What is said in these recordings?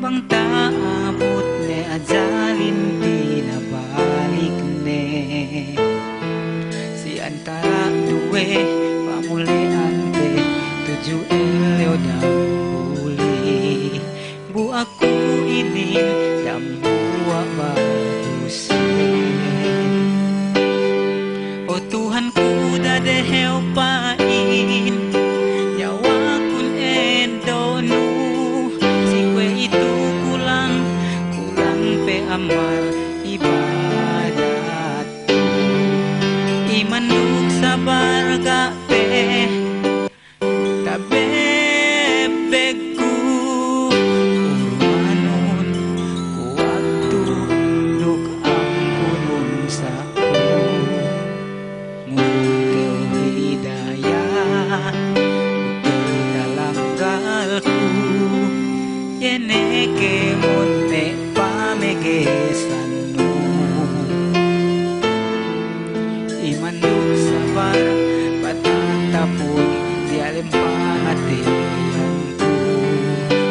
bang taabot ne ajalin pinabalik ne si antara duwe pamuli ante tuju elyo dam buli bu aku ini dam buah barusin oh Tuhanku dadeheu pain nyawa kun endonu si kue itu kulang pe amal ibadat imanuk sabar pe tabebegku urumanon kuwagtu duk ampunun sa mutel hidayah mutel kalanggalku yeneke monte pamegesanu imanuk sabar patatapun dialempan hatianku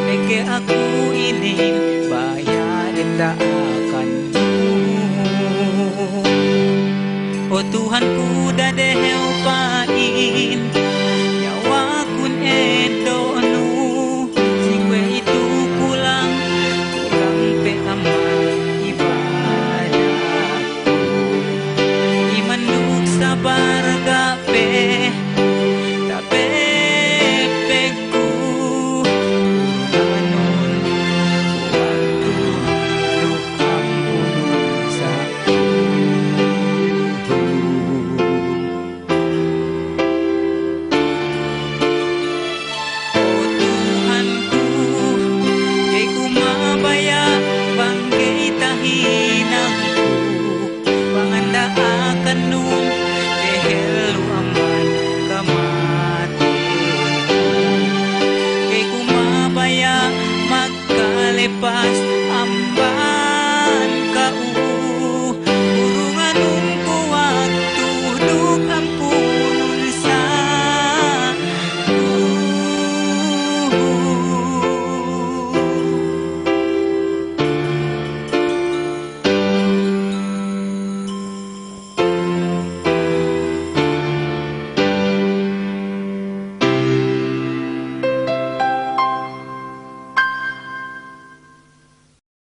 meke aku ini bayarin tak akan oh Tuhanku dadeheu pain nyawa kun endonu si kue itu kulang pe amal ibadat imanuk sabar gape tabebegku urumanon kuwagtu duk ampunun sa oh Tuhanku kay kumabaya banggay tahinangku panganda akan nun dehelu aman kamati kay kumabaya magkalepas amba